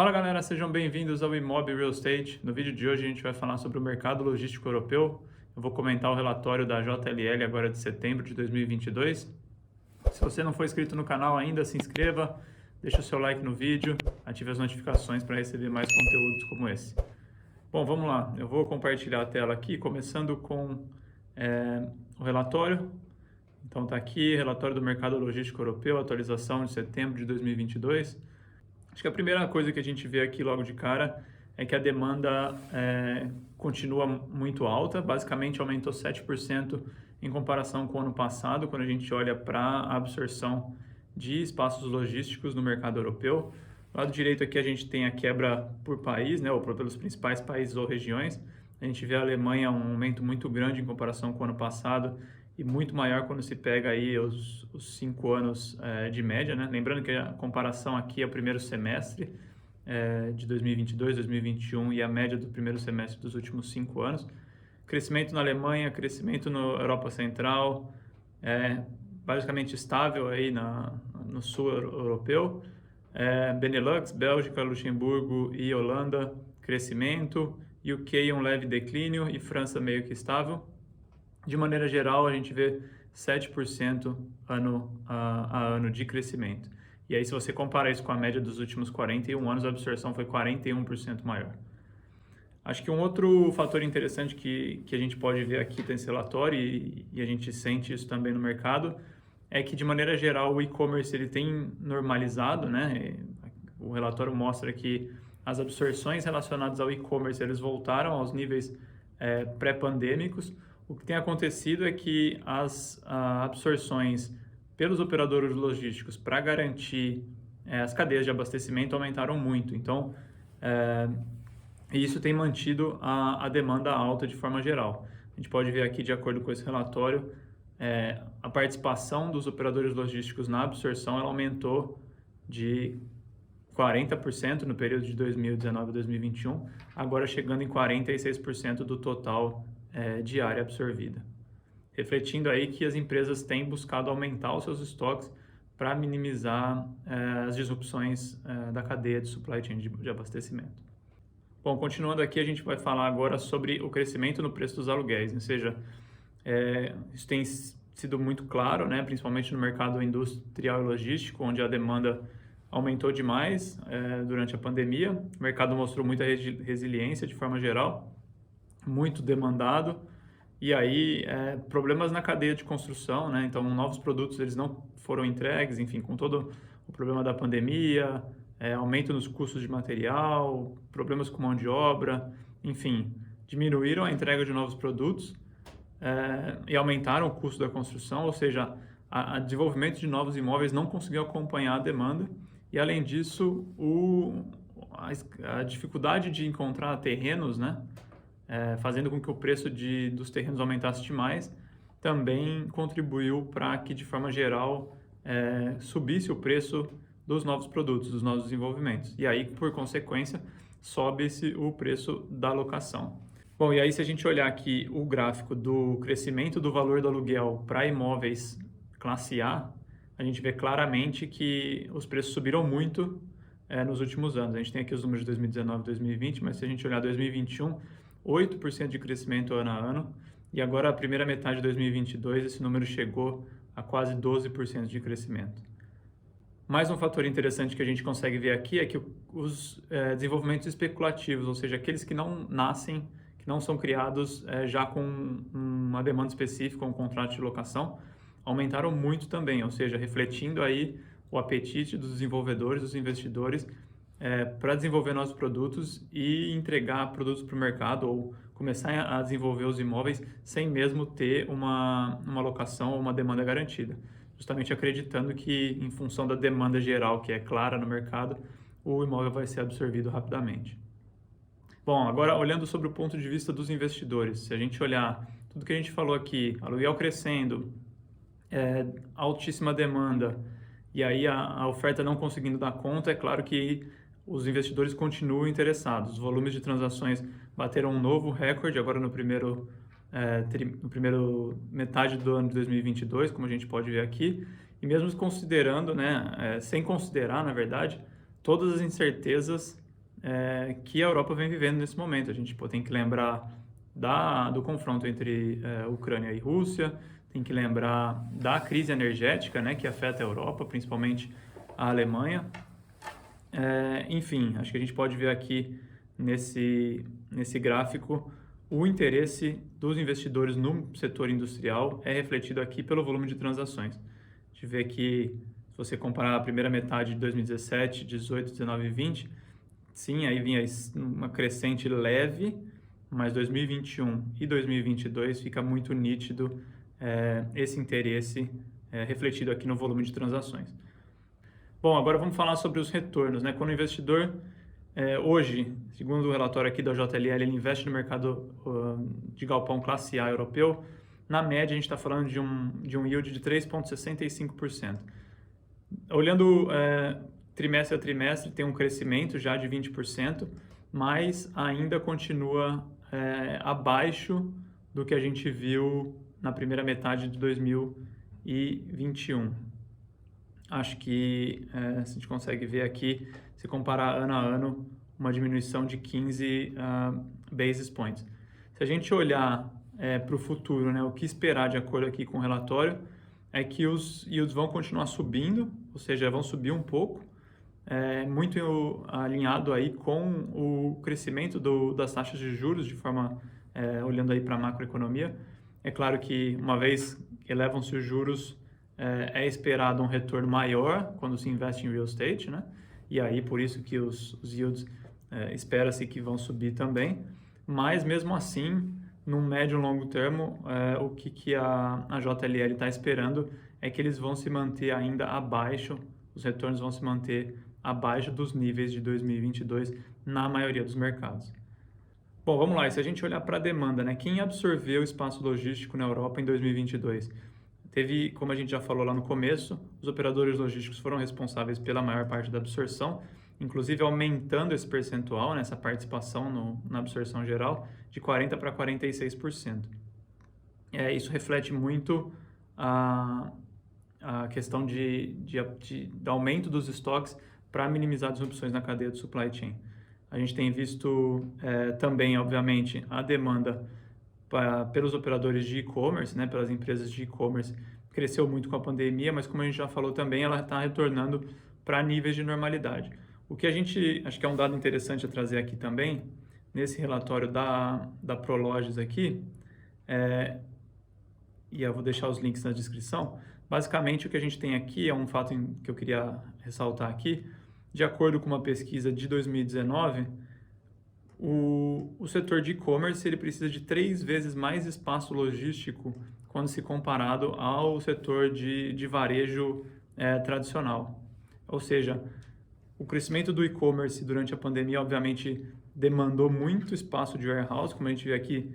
Fala galera, sejam bem-vindos ao Imob Real Estate. No vídeo de hoje a gente vai falar sobre o mercado logístico europeu. Eu vou comentar o relatório da JLL agora de setembro de 2022. Se você não for inscrito no canal ainda, se inscreva, deixa o seu like no vídeo, ative as notificações para receber mais conteúdos como esse. Bom, vamos lá. Eu vou compartilhar a tela aqui, começando com o relatório. Então está aqui, relatório do mercado logístico europeu, atualização de setembro de 2022. Acho que a primeira coisa que a gente vê aqui logo de cara é que a demanda continua muito alta, basicamente aumentou 7% em comparação com o ano passado, quando a gente olha para a absorção de espaços logísticos no mercado europeu. Do lado direito aqui a gente tem a quebra por país, né, ou pelos principais países ou regiões. A gente vê a Alemanha um aumento muito grande em comparação com o ano passado e muito maior quando se pega aí os 5 anos de média, né? Lembrando que a comparação aqui é o primeiro semestre de 2022, 2021 e a média do primeiro semestre dos últimos 5 anos. Crescimento na Alemanha, crescimento na Europa Central, basicamente estável aí no sul europeu. Benelux, Bélgica, Luxemburgo e Holanda, crescimento. UK um leve declínio e França meio que estável. De maneira geral, a gente vê 7% ano a ano de crescimento. E aí, se você compara isso com a média dos últimos 41 anos, a absorção foi 41% maior. Acho que um outro fator interessante que a gente pode ver aqui nesse relatório, e a gente sente isso também no mercado, é que, de maneira geral, o e-commerce ele tem normalizado, né? O relatório mostra que as absorções relacionadas ao e-commerce eles voltaram aos níveis pré-pandêmicos. O que tem acontecido é que as absorções pelos operadores logísticos para garantir as cadeias de abastecimento aumentaram muito. Então, isso tem mantido a demanda alta de forma geral. A gente pode ver aqui, de acordo com esse relatório, a participação dos operadores logísticos na absorção ela aumentou de 40% no período de 2019 a 2021, agora chegando em 46% do total de área absorvida. Refletindo aí que as empresas têm buscado aumentar os seus estoques para minimizar as disrupções da cadeia de supply chain de abastecimento. Bom, continuando aqui, a gente vai falar agora sobre o crescimento no preço dos aluguéis, ou seja, isso tem sido muito claro, né, principalmente no mercado industrial e logístico, onde a demanda aumentou demais durante a pandemia. O mercado mostrou muita resiliência de forma geral, muito demandado, e aí problemas na cadeia de construção, né? Então novos produtos eles não foram entregues, enfim, com todo o problema da pandemia, aumento nos custos de material, problemas com mão de obra, enfim, diminuíram a entrega de novos produtos e aumentaram o custo da construção, ou seja, a desenvolvimento de novos imóveis não conseguiu acompanhar a demanda, e além disso a dificuldade de encontrar terrenos, né? Fazendo com que o preço dos terrenos aumentasse demais, também contribuiu para que, de forma geral, subisse o preço dos novos produtos, dos novos desenvolvimentos. E aí, por consequência, sobe-se o preço da locação. Bom, e aí se a gente olhar aqui o gráfico do crescimento do valor do aluguel para imóveis classe A, a gente vê claramente que os preços subiram muito nos últimos anos. A gente tem aqui os números de 2019 e 2020, mas se a gente olhar 2021, 8% de crescimento ano a ano, e agora a primeira metade de 2022 esse número chegou a quase 12% de crescimento. Mais um fator interessante que a gente consegue ver aqui é que os desenvolvimentos especulativos, ou seja, aqueles que não nascem, que não são criados já com uma demanda específica, um contrato de locação, aumentaram muito também, ou seja, refletindo aí o apetite dos desenvolvedores, dos investidores, para desenvolver novos produtos e entregar produtos para o mercado ou começar a desenvolver os imóveis sem mesmo ter uma locação ou uma demanda garantida. Justamente acreditando que, em função da demanda geral, que é clara no mercado, o imóvel vai ser absorvido rapidamente. Bom, agora olhando sobre o ponto de vista dos investidores, se a gente olhar tudo que a gente falou aqui, aluguel crescendo, altíssima demanda, e aí a oferta não conseguindo dar conta, é claro que os investidores continuam interessados. Os volumes de transações bateram um novo recorde agora no primeiro metade do ano de 2022, como a gente pode ver aqui, e mesmo considerando, sem considerar, na verdade, todas as incertezas que a Europa vem vivendo nesse momento. A gente tem que lembrar do confronto entre Ucrânia e Rússia, tem que lembrar da crise energética, né, que afeta a Europa, principalmente a Alemanha. Enfim, acho que a gente pode ver aqui nesse gráfico o interesse dos investidores no setor industrial é refletido aqui pelo volume de transações. A gente vê que, se você comparar a primeira metade de 2017, 18, 19 e 20, sim, aí vinha uma crescente leve, mas 2021 e 2022 fica muito nítido esse interesse refletido aqui no volume de transações. Bom, agora vamos falar sobre os retornos, né? Quando o investidor, hoje, segundo o relatório aqui da JLL, ele investe no mercado de galpão classe A europeu, na média a gente está falando de um yield de 3,65%. Olhando trimestre a trimestre, tem um crescimento já de 20%, mas ainda continua abaixo do que a gente viu na primeira metade de 2021. Acho que a gente consegue ver aqui, se comparar ano a ano, uma diminuição de 15 basis points. Se a gente olhar para o futuro, né, o que esperar de acordo aqui com o relatório, é que os yields vão continuar subindo, ou seja, vão subir um pouco, muito alinhado aí com o crescimento das taxas de juros, de forma, olhando aí para a macroeconomia. É claro que uma vez que elevam-se os juros, é esperado um retorno maior quando se investe em real estate, né? E aí por isso que os yields espera-se que vão subir também, mas mesmo assim, no médio e longo termo, o que a JLL está esperando é que eles vão se manter ainda abaixo, os retornos vão se manter abaixo dos níveis de 2022 na maioria dos mercados. Bom, vamos lá, e se a gente olhar para a demanda, né? Quem absorveu o espaço logístico na Europa em 2022? Teve, como a gente já falou lá no começo, os operadores logísticos foram responsáveis pela maior parte da absorção, inclusive aumentando esse percentual, nessa participação na absorção geral, de 40% para 46%. Isso reflete muito a questão de aumento dos estoques para minimizar disrupções na cadeia de supply chain. A gente tem visto também, obviamente, a demanda pelos operadores de e-commerce, né, pelas empresas de e-commerce, cresceu muito com a pandemia, mas como a gente já falou também, ela está retornando para níveis de normalidade. O que a gente, acho que é um dado interessante a trazer aqui também, nesse relatório da Prologis aqui, e eu vou deixar os links na descrição, basicamente o que a gente tem aqui é um fato que eu queria ressaltar aqui. De acordo com uma pesquisa de 2019, o setor de e-commerce ele precisa de 3 vezes mais espaço logístico quando se comparado ao setor de varejo tradicional. Ou seja, o crescimento do e-commerce durante a pandemia, obviamente, demandou muito espaço de warehouse, como a gente vê aqui,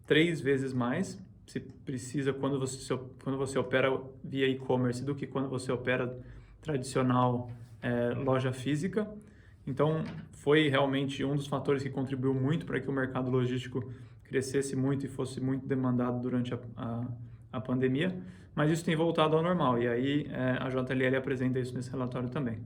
3 vezes mais. Você precisa quando você opera via e-commerce do que quando você opera tradicional loja física. Então, foi realmente um dos fatores que contribuiu muito para que o mercado logístico crescesse muito e fosse muito demandado durante a pandemia, mas isso tem voltado ao normal, e aí a JLL apresenta isso nesse relatório também.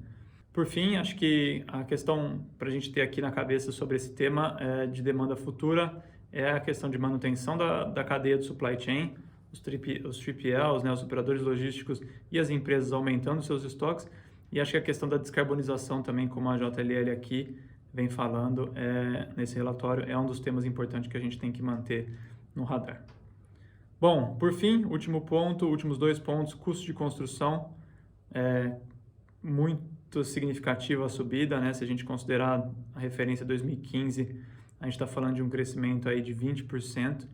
Por fim, acho que a questão para a gente ter aqui na cabeça sobre esse tema de demanda futura é a questão de manutenção da cadeia de supply chain, os 3PLs, né, os operadores logísticos e as empresas aumentando seus estoques, e acho que a questão da descarbonização também, como a JLL aqui vem falando nesse relatório, é um dos temas importantes que a gente tem que manter no radar. Bom, por fim, últimos 2 pontos, custo de construção, muito significativa a subida, né? Se a gente considerar a referência 2015, a gente está falando de um crescimento aí de 20%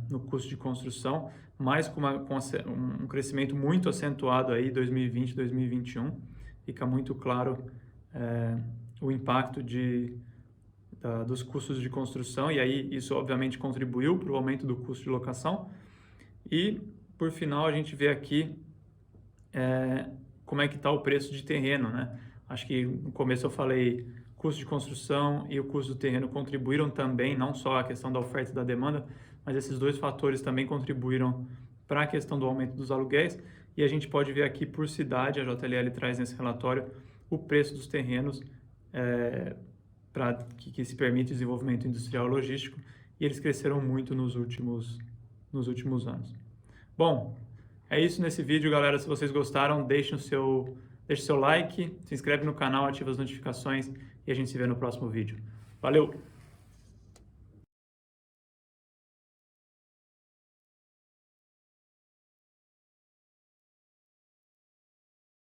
no custo de construção, mas com um crescimento muito acentuado aí 2020, 2021, fica muito claro o impacto dos custos de construção, e aí isso obviamente contribuiu para o aumento do custo de locação. E por final a gente vê aqui como é que está o preço de terreno, né? Acho que no começo eu falei custo de construção e o custo do terreno contribuíram também, não só a questão da oferta e da demanda, mas esses 2 fatores também contribuíram para a questão do aumento dos aluguéis, e a gente pode ver aqui por cidade, a JLL traz nesse relatório o preço dos terrenos que se permite o desenvolvimento industrial e logístico, e eles cresceram muito nos últimos anos. Bom, é isso nesse vídeo, galera. Se vocês gostaram, deixe o seu like, se inscreve no canal, ativa as notificações e a gente se vê no próximo vídeo. Valeu!